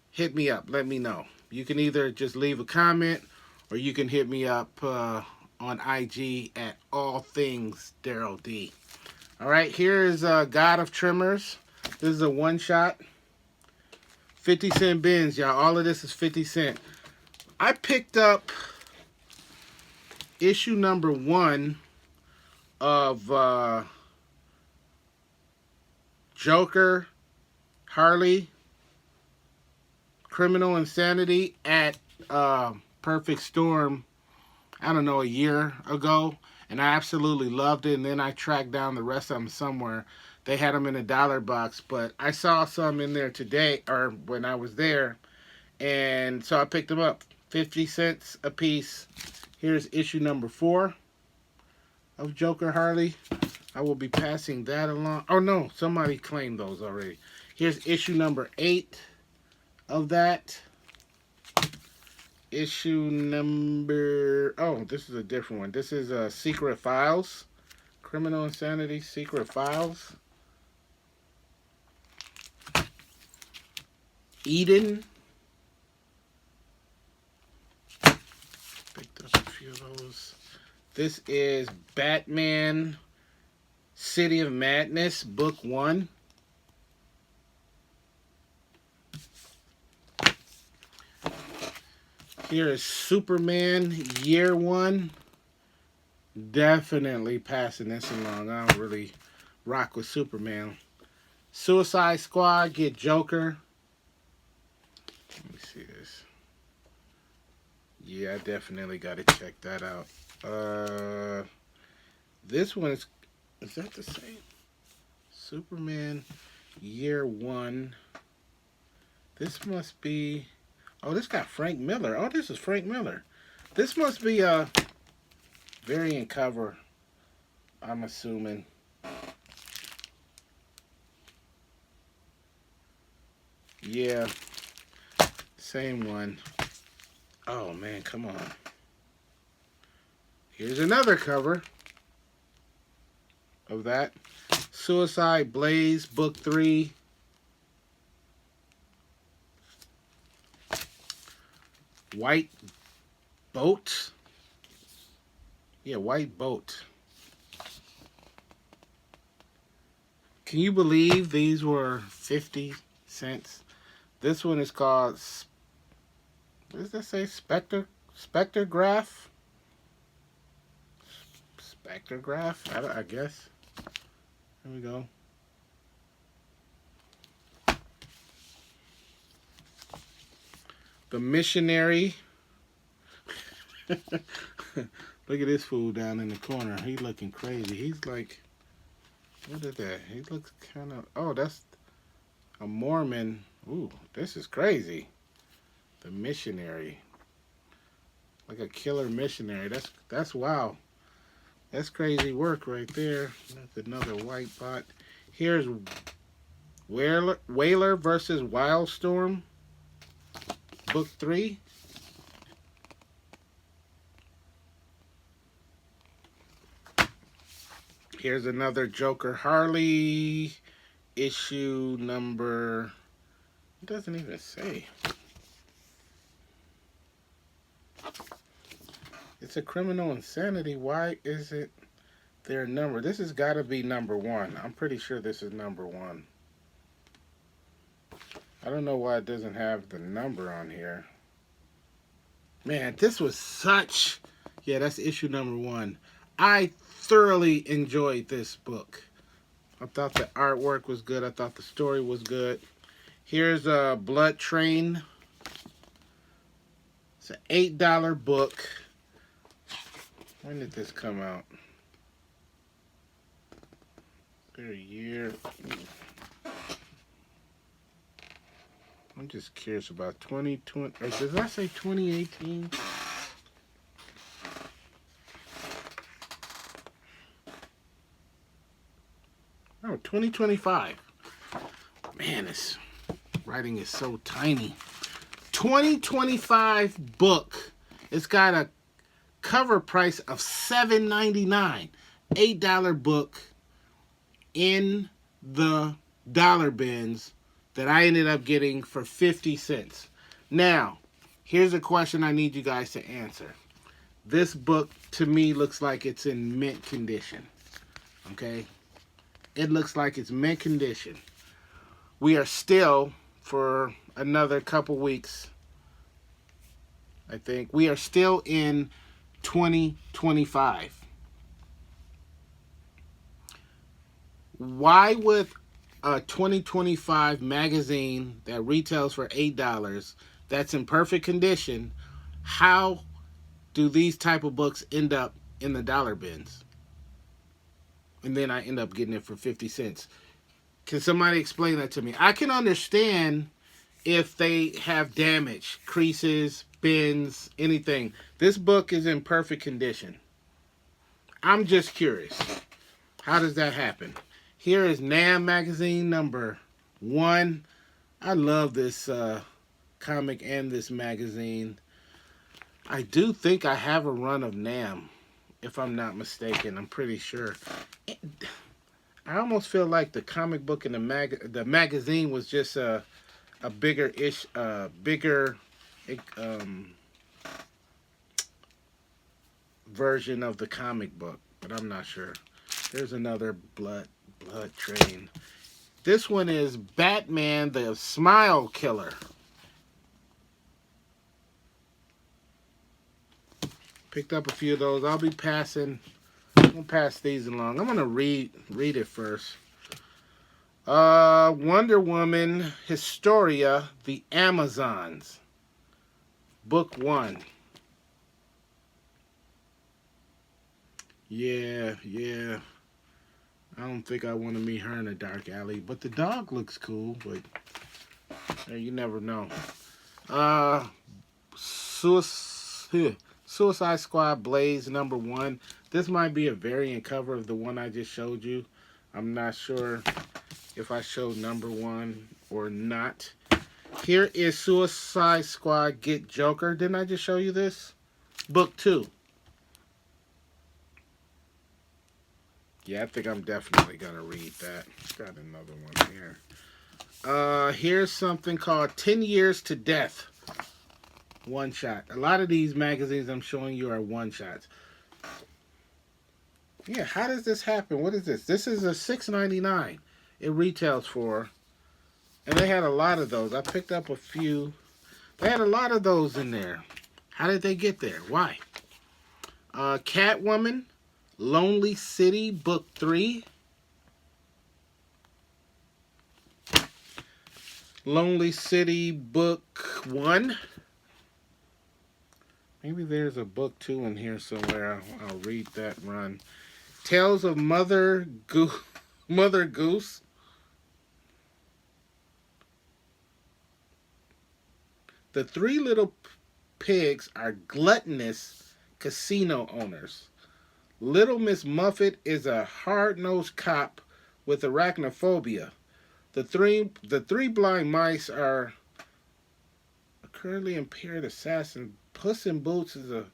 hit me up. Let me know. You can either just leave a comment or you can hit me up on IG at All Things Daryl D. All right, here is God of Tremors. This is a one-shot. 50 cent bins, y'all. All of this is 50 cent. I picked up issue number 1 of Joker, Harley, Criminal Insanity at Perfect Storm, I don't know, a year ago. And I absolutely loved it. And then I tracked down the rest of them somewhere. They had them in a dollar box. But I saw some in there today, or when I was there. And so I picked them up. 50 cents a piece. Here's issue number 4 of Joker Harley. I will be passing that along. Oh, no. Somebody claimed those already. Here's issue number 8 of that. Issue number... Oh, this is a different one. This is Secret Files. Criminal Insanity, Secret Files. Eden. Picked up a few of those. This is Batman City of Madness, Book 1. Here is Superman Year 1. Definitely passing this along. I don't really rock with Superman. Suicide Squad, get Joker. Let me see this. Yeah, I definitely got to check that out. Uh, this one is that the same? Superman Year One. This must be. Oh, this got Frank Miller. Oh, this is Frank Miller. This must be a variant cover, I'm assuming. Yeah, same one. Oh man, come on. Here's another cover of that. Suicide Blaze, Book 3. White Boat. Yeah, White Boat. Can you believe these were 50 cents? This one is called, what does that say? Spectrograph? Spectrograph? I guess. Here we go. The Missionary. Look at this fool down in the corner. He's looking crazy. He's like, what is that? He looks kind of, oh, that's a Mormon. Ooh, this is crazy. The Missionary. Like a killer missionary. That's wow. That's crazy work right there. That's another white bot. Here's Whaler versus Wildstorm. Book 3. Here's another Joker Harley issue number. It doesn't even say. It's a Criminal Insanity. Why is it their number? This has got to be number 1. I'm pretty sure this is number 1. I don't know why it doesn't have the number on here. Man, this was such... Yeah, that's issue number 1. I thoroughly enjoyed this book. I thought the artwork was good. I thought the story was good. Here's a Blood Train. It's an $8 book. When did this come out? A year. I'm just curious about 2020. Or does that say 2018? Oh, 2025. Man, this writing is so tiny. 2025 book. It's got a cover price of $7.99. $8 book in the dollar bins that I ended up getting for 50 cents. Now, here's a question I need you guys to answer. This book to me looks like it's in mint condition. Okay? It looks like it's mint condition. We are still, for another couple weeks, I think, we are still in 2025. Why would a 2025 magazine that retails for $8 that's in perfect condition, how do these type of books end up in the dollar bins? And then I end up getting it for 50 cents. Can somebody explain that to me? I can understand if they have damage, creases, bends, anything. This book is in perfect condition. I'm just curious. How does that happen? Here is NAM magazine number 1. I love this comic and this magazine. I do think I have a run of NAM, if I'm not mistaken. I'm pretty sure. I almost feel like the comic book and the magazine was just a bigger version of the comic book, but I'm not sure. There's another Blood Train. This one is Batman the Smile Killer. Picked up a few of those. I'm gonna pass these along. I'm gonna read it first. Wonder Woman Historia, The Amazons. Book 1. Yeah, yeah. I don't think I want to meet her in a dark alley, but the dog looks cool. But you never know. Uh, Suicide Squad Blaze #1. This might be a variant cover of the one I just showed you. I'm not sure if I showed #1 or not. Here is Suicide Squad Get Joker. Didn't I just show you this? Book 2. Yeah, I think I'm definitely going to read that. Got another one here. Here's something called 10 Years to Death. One shot. A lot of these magazines I'm showing you are one shots. Yeah, how does this happen? What is this? This is a $6.99. It retails for. And they had a lot of those. I picked up a few. They had a lot of those in there. How did they get there? Why? Catwoman, Lonely City, Book 3. Lonely City, Book 1. Maybe there's a Book 2 in here somewhere. I'll read that run. Tales of Mother Goose. The three little pigs are gluttonous casino owners. Little Miss Muffet is a hard-nosed cop with arachnophobia. The three blind mice are a currently impaired assassin. Puss in Boots is a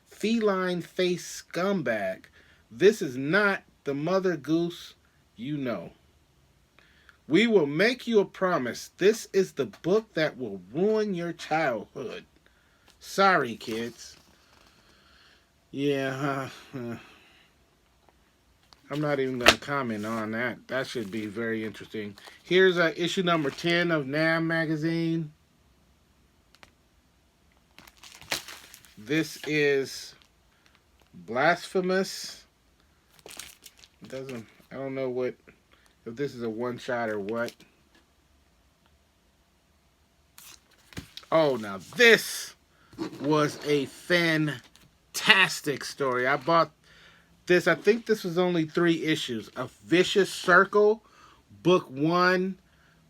feline-faced scumbag. This is not the Mother Goose you know. We will make you a promise. This is the book that will ruin your childhood. Sorry, kids. Yeah, I'm not even going to comment on that. That should be very interesting. Here's issue number 10 of NAM magazine. This is Blasphemous. I don't know what, if this is a one shot or what. Oh, now this was a fantastic story. I bought this. I think this was only 3 issues. A Vicious Circle, Book 1.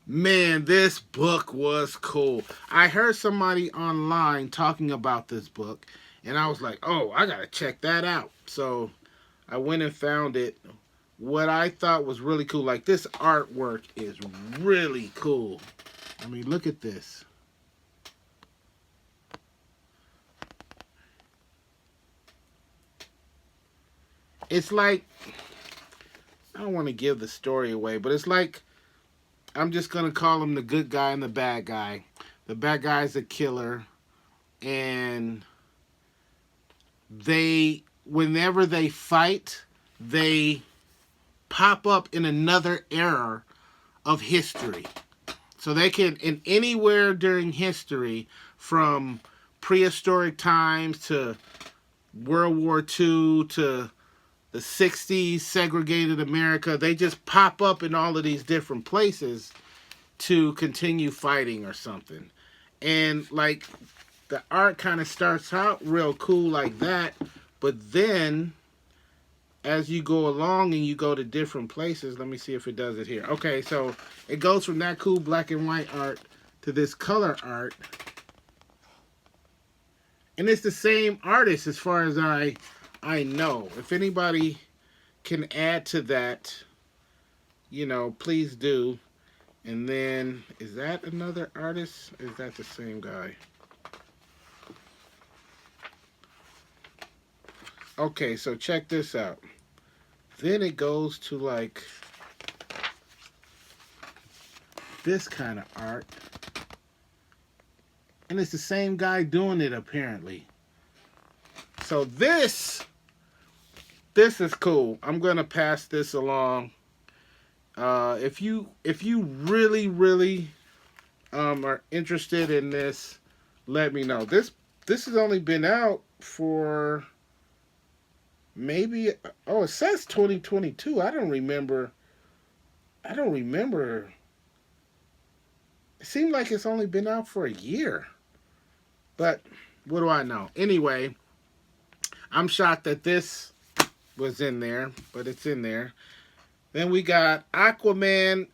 Man, this book was cool. I heard somebody online talking about this book, and I was like, oh, I gotta check that out. So I went and found it. What I thought was really cool, like this artwork is really cool. I mean, look at this. It's like, I don't want to give the story away, but it's like, I'm just going to call him the good guy and the bad guy. The bad guy's a killer, and whenever they fight, they pop up in another era of history. So they can, in anywhere during history, from prehistoric times to World War II to the 60s, segregated America, they just pop up in all of these different places to continue fighting or something. And like the art kind of starts out real cool like that, but then as you go along and you go to different places, let me see if it does it here. Okay, so it goes from that cool black and white art to this color art. And it's the same artist as far as I know. If anybody can add to that, please do. And then, is that another artist? Is that the same guy? Okay, so check this out. Then it goes to like this kind of art. And it's the same guy doing it apparently. So this is cool. I'm gonna pass this along. If you really are interested in this, let me know. This has only been out for maybe, it says 2022. I don't remember. It seemed like it's only been out for a year. But what do I know? Anyway, I'm shocked that this was in there, but it's in there. Then we got Aquaman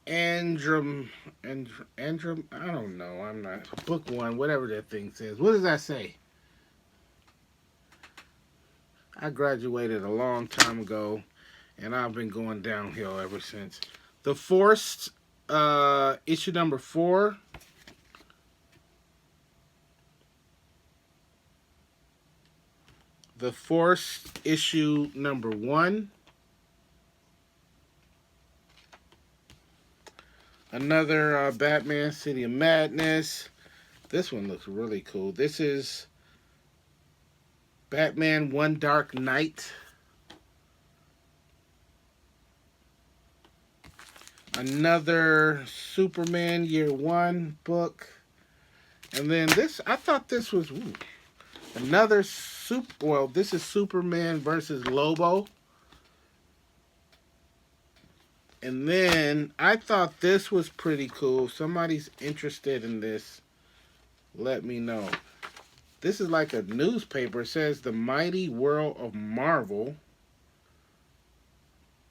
Androm Androm. I don't know. I'm not book one. Whatever that thing says. What does that say? I graduated a long time ago, and I've been going downhill ever since. The Forced, issue number 4. The Forced, issue number 1. Another Batman City of Madness. This one looks really cool. This is Batman One Dark Knight. Another Superman Year One book. And then this, I thought this was another well, this is Superman versus Lobo. And then I thought this was pretty cool. If somebody's interested in this, let me know. This is like a newspaper. It says The Mighty World of Marvel.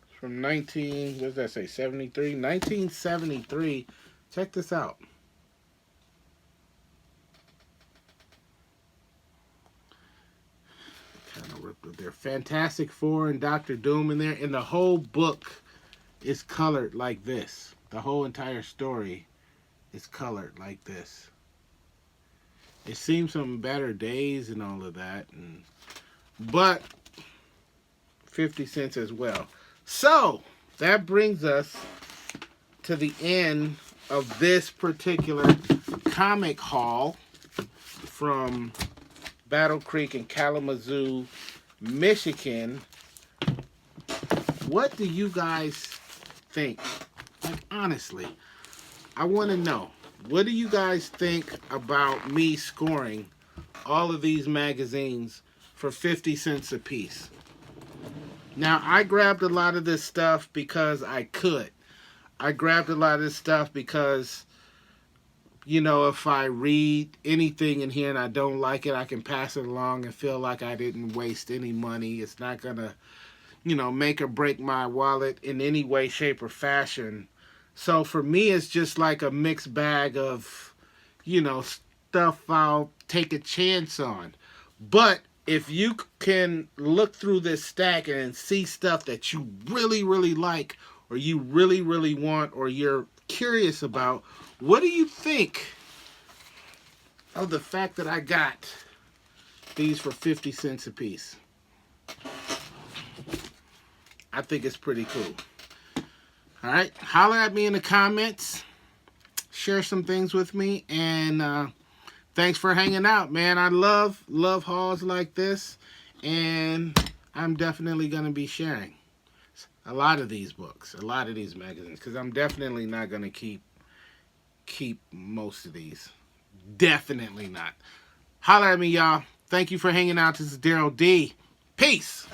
It's from what does that say, 73? 1973. Check this out. Kind of ripped up there. Fantastic Four and Doctor Doom in there. And the whole book is colored like this. The whole entire story is colored like this. It seems some better days and all of that, but 50 cents as well. So that brings us to the end of this particular comic haul from Battle Creek in Kalamazoo, Michigan. What do you guys think? Like, honestly, I want to know. What do you guys think about me scoring all of these magazines for 50 cents a piece? Now, I grabbed a lot of this stuff because I could. I grabbed a lot of this stuff because, you know, if I read anything in here and I don't like it, I can pass it along and feel like I didn't waste any money. It's not going to, you know, make or break my wallet in any way, shape, or fashion. So for me, it's just like a mixed bag of, you know, stuff I'll take a chance on. But if you can look through this stack and see stuff that you really, really like, or you really, really want, or you're curious about, what do you think of the fact that I got these for 50 cents a piece? I think it's pretty cool. All right, holler at me in the comments, share some things with me, and thanks for hanging out, man. I love hauls like this, and I'm definitely going to be sharing a lot of these books, a lot of these magazines, because I'm definitely not going to keep most of these. Definitely not. Holler at me, y'all. Thank you for hanging out. This is Daryl D. Peace.